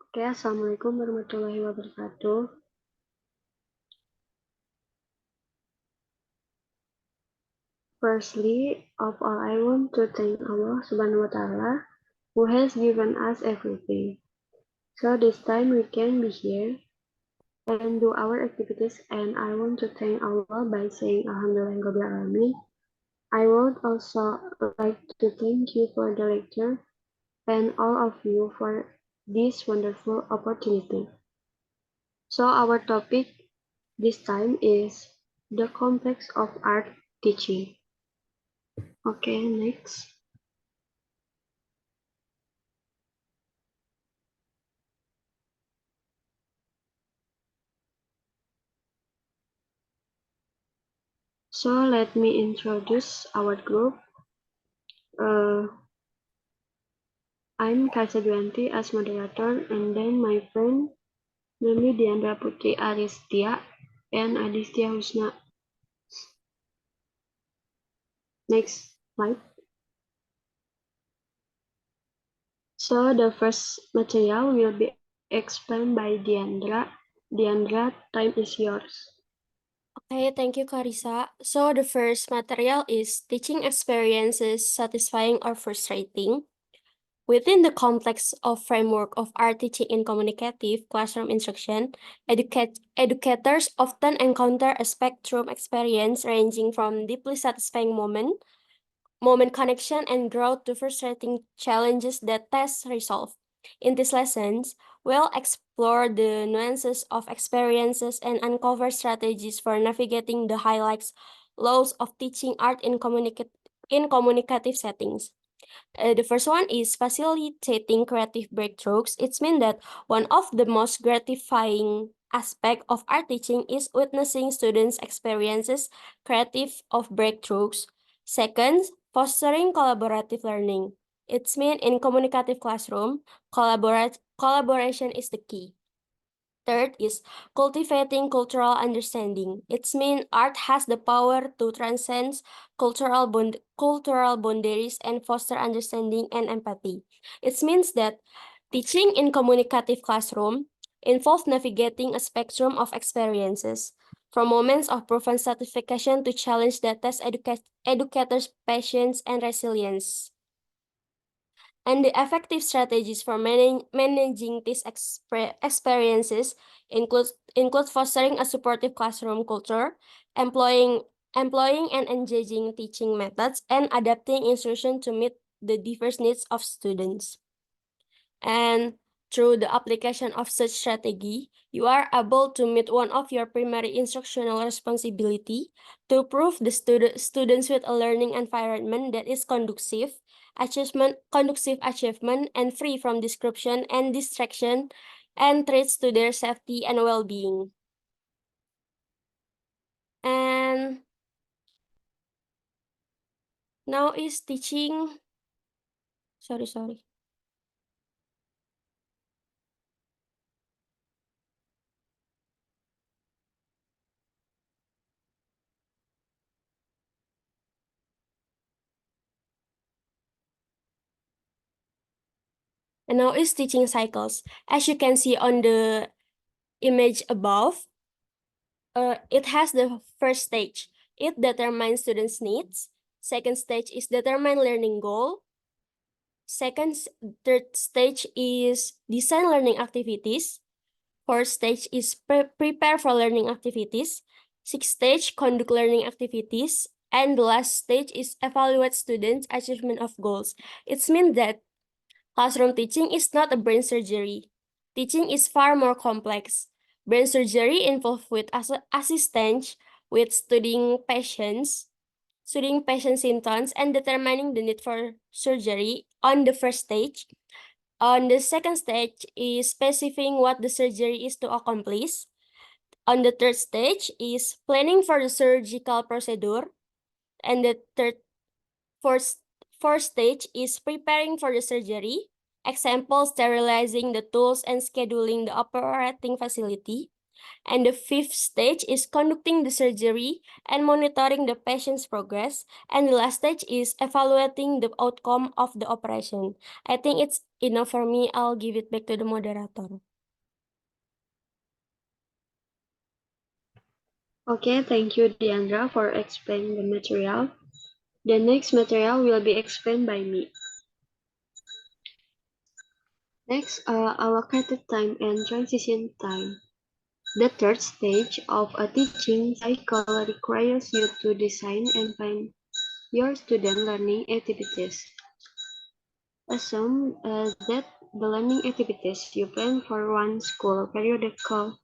Oke, Assalamualaikum warahmatullahi wabarakatuh. Firstly of all, I want to thank Allah Subhanahu wa Ta'ala who has given us everything. So this time we can be here and do our activities, and I want to thank Allah by saying Alhamdulillah Alamin. I would also like to thank you for the lecture and all of you for this wonderful opportunity. So our topic this time is the complex of art teaching. Okay, next. So let me introduce our group. I'm Kaisa Duanti as moderator, and then my friend Nami Diandra Putri Aristia and Adistia Husna. Next slide. So the first material will be explained by Diandra. Diandra, time is yours. Okay, thank you, Carissa. So the first material is teaching experiences satisfying or frustrating. Within the complex of framework of art teaching in communicative classroom instruction, educators often encounter a spectrum experience ranging from deeply satisfying moment connection and growth to frustrating challenges that test resolve. In these lessons, we'll explore the nuances of experiences and uncover strategies for navigating the highlights laws of teaching art in communicative settings. The first one is facilitating creative breakthroughs. It's mean that one of the most gratifying aspect of art teaching is witnessing students' experiences creative of breakthroughs. Second, fostering collaborative learning. It's mean in communicative classroom, collaboration is the key. Third is cultivating cultural understanding. It's mean art has the power to transcend cultural boundaries and foster understanding and empathy. It means that teaching in communicative classroom involves navigating a spectrum of experiences, from moments of profound satisfaction to challenge that test educators' patience and resilience. And the effective strategies for managing these experiences include fostering a supportive classroom culture, employing and engaging teaching methods, and adapting instruction to meet the diverse needs of students. And through the application of such strategy, you are able to meet one of your primary instructional responsibility to prove the students with a learning environment that is conducive achievement and free from disruption and distraction and threats to their safety and well-being. And now is teaching, sorry. And now is teaching cycles. As you can see on the image above, it has the first stage. It determines students' needs. Second stage is determine learning goal. Third stage is design learning activities. Fourth stage is prepare for learning activities. Sixth stage, conduct learning activities. And the last stage is evaluate students' achievement of goals. It means that classroom teaching is not a brain surgery. Teaching is far more complex. Brain surgery involved with assistance with studying patient symptoms, and determining the need for surgery on the first stage. On the second stage is specifying what the surgery is to accomplish. On the third stage is planning for the surgical procedure. And the fourth stage is preparing for the surgery. Example, sterilizing the tools and scheduling the operating facility. And the fifth stage is conducting the surgery and monitoring the patient's progress. And the last stage is evaluating the outcome of the operation. I think it's enough for me. I'll give it back to the moderator. Okay, thank you, Diandra, for explaining the material. The next material will be explained by me. Next, allocated time and transition time. The third stage of a teaching cycle requires you to design and plan your student learning activities. Assume that the learning activities you plan for one school periodical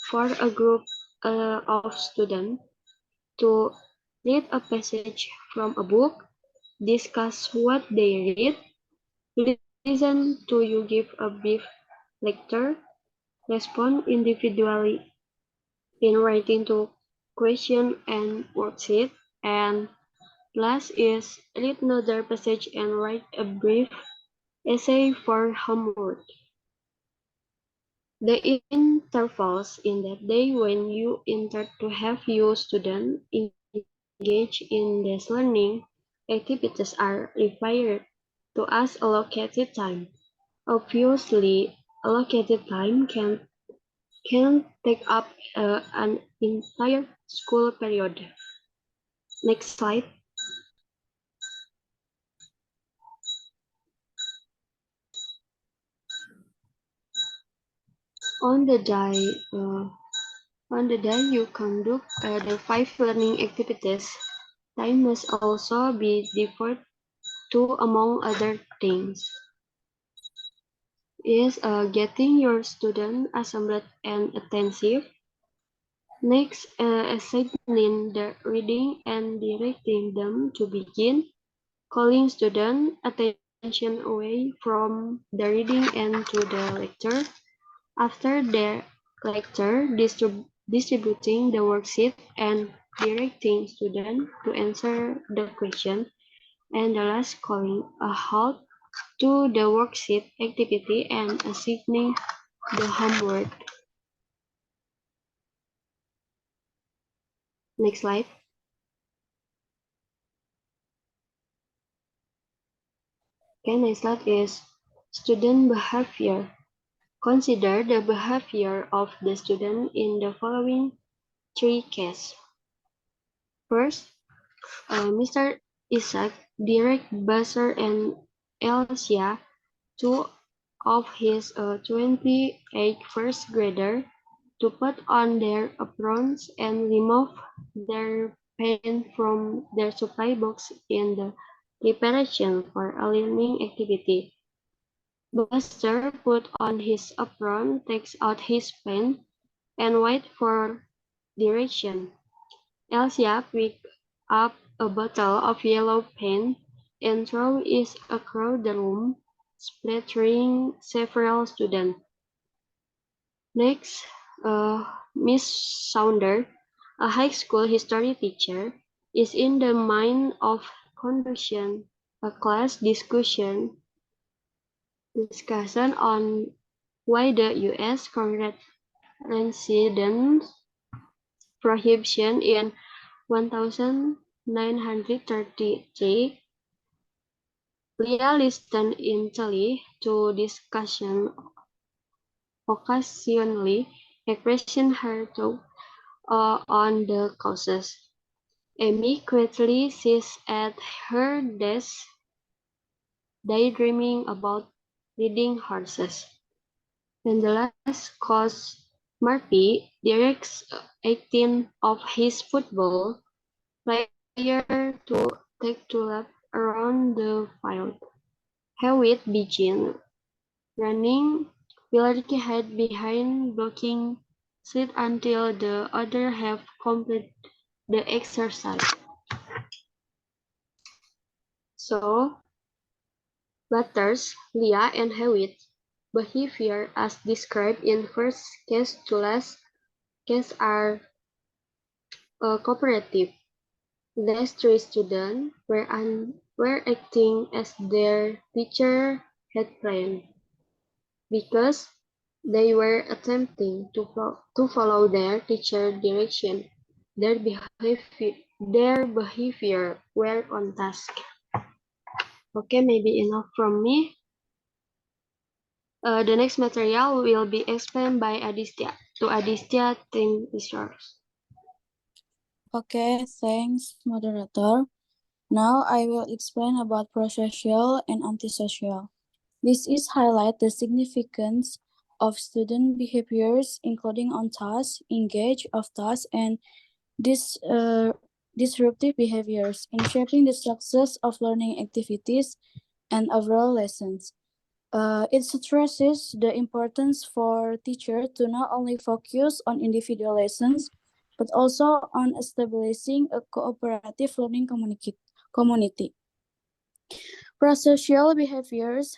for a group of students to read a passage from a book, discuss what they read, listen to you give a brief lecture, respond individually in writing to question and worksheet, and last is read another passage and write a brief essay for homework. The intervals in that day when you intend to have your students engage in these learning activities are required to us allocated time. Obviously, allocated time can take up an entire school period. Next slide. On the day, you conduct the 5 learning activities, time must also be devoted to, among other things, is getting your student assembled and attentive. Next, assigning the reading and directing them to begin, calling student attention away from the reading and to the lecture. After the lecture, distributing the worksheet and directing student to answer the question. And the last, calling a halt to the worksheet activity and assigning the homework. Next slide. Okay, next slide is student behavior. Consider the behavior of the student in the following 3 cases. First, Mr. Isaac directs Basser and Elsia, two of his 28 first graders, to put on their aprons and remove their pen from their supply box in the preparation for a learning activity. Buster put on his apron, takes out his pen, and waits for direction. Elsia picked up a bottle of yellow paint and threw it across the room, splattering several students. Next, Miss Saunders, a high school history teacher, is in the mind of conducting a class discussion on why the U.S. Congress resident prohibition in 1933. Leah listened intently to discussion, occasionally expressing her thoughts on the causes. Amy quietly sits at her desk, daydreaming about leading horses. And the last cause, Murphy directs 18 of his football players to take 2 laps around the field. Hewitt begins running, Willarky hides behind blocking seat until the others have completed the exercise. So, Butters, Leah, and Hewitt's behavior as described in first case to last case are cooperative. These 3 students were acting as their teacher had planned, because They were attempting to follow their teacher direction. Their behavior were on task. Okay, maybe enough from me. The next material will be explained by Aditya. To Aditya, thing is yours. Okay, thanks, moderator. Now I will explain about prosocial and antisocial. This is highlight the significance of student behaviors, including on task, engage, off task, and disruptive behaviors in shaping the success of learning activities and overall lessons. It stresses the importance for teachers to not only focus on individual lessons, but also on establishing a cooperative learning community. Prosocial behaviors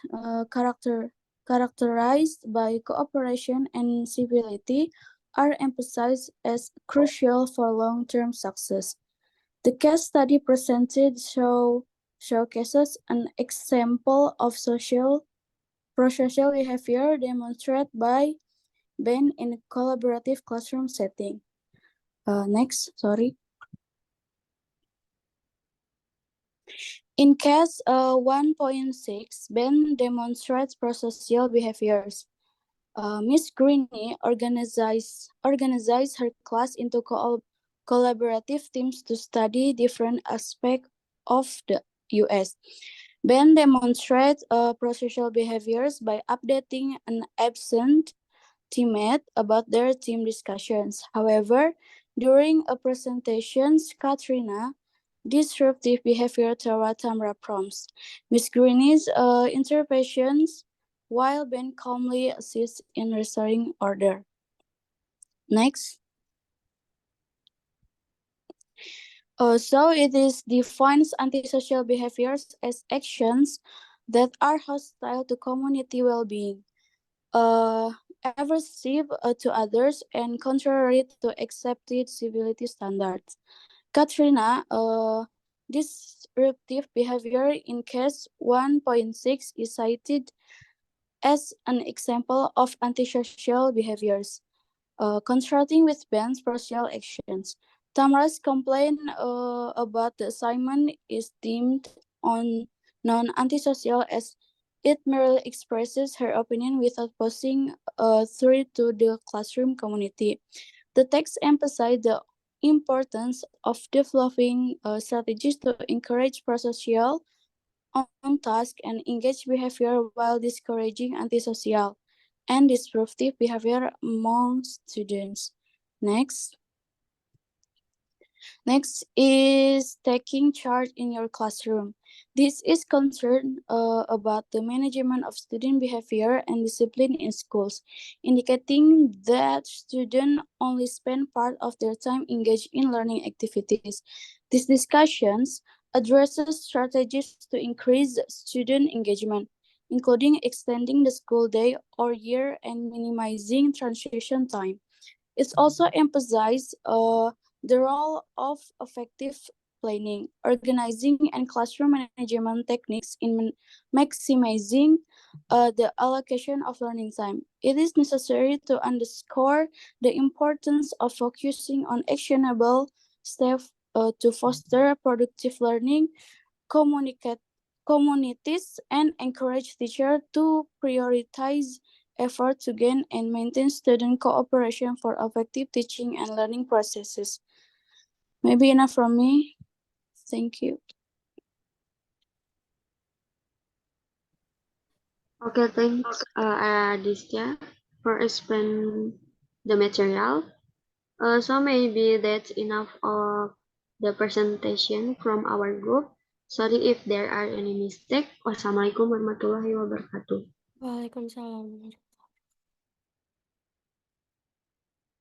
characterized by cooperation and civility are emphasized as crucial for long-term success. The case study presented showcases an example of prosocial behavior demonstrated by Ben in a collaborative classroom setting. Next, sorry. In case 1.6, Ben demonstrates prosocial behaviors. Miss Greeny organizes her class into collaborative teams to study different aspects of the US. Ben demonstrates prosocial behaviors by updating an absent teammate about their team discussions. However, during a presentation, Katrina disruptive behavior toward Tamra prompts Miss Greeny's interventions, while Ben calmly assists in restoring order. Next. So it is defines antisocial behaviors as actions that are hostile to community well-being, aversive to others, and contrary to accepted civility standards. Katrina, disruptive behavior in case 1.6 is cited as an example of antisocial behaviors, contrasting with Ben's prosocial actions. Tamara's complaint about the assignment is deemed non-antisocial as it merely expresses her opinion without posing a threat to the classroom community. The text emphasized the importance of developing strategies to encourage prosocial, on-task, and engaged behavior while discouraging antisocial and disruptive behavior among students. Next. Next is taking charge in your classroom. This is concerned about the management of student behavior and discipline in schools, indicating that students only spend part of their time engaged in learning activities. These discussions addresses strategies to increase student engagement, including extending the school day or year and minimizing transition time. It's also emphasized the role of effective planning, organizing, and classroom management techniques in maximizing the allocation of learning time. It is necessary to underscore the importance of focusing on actionable steps to foster productive learning, communities, and encourage teachers to prioritize effort to gain and maintain student cooperation for effective teaching and learning processes. Maybe enough from me. Thank you. Okay, thanks, Aditya, for explaining the material. So maybe that's enough of the presentation from our group. Sorry if there are any mistake. Wassalamualaikum warahmatullahi wabarakatuh. Waalaikumsalam.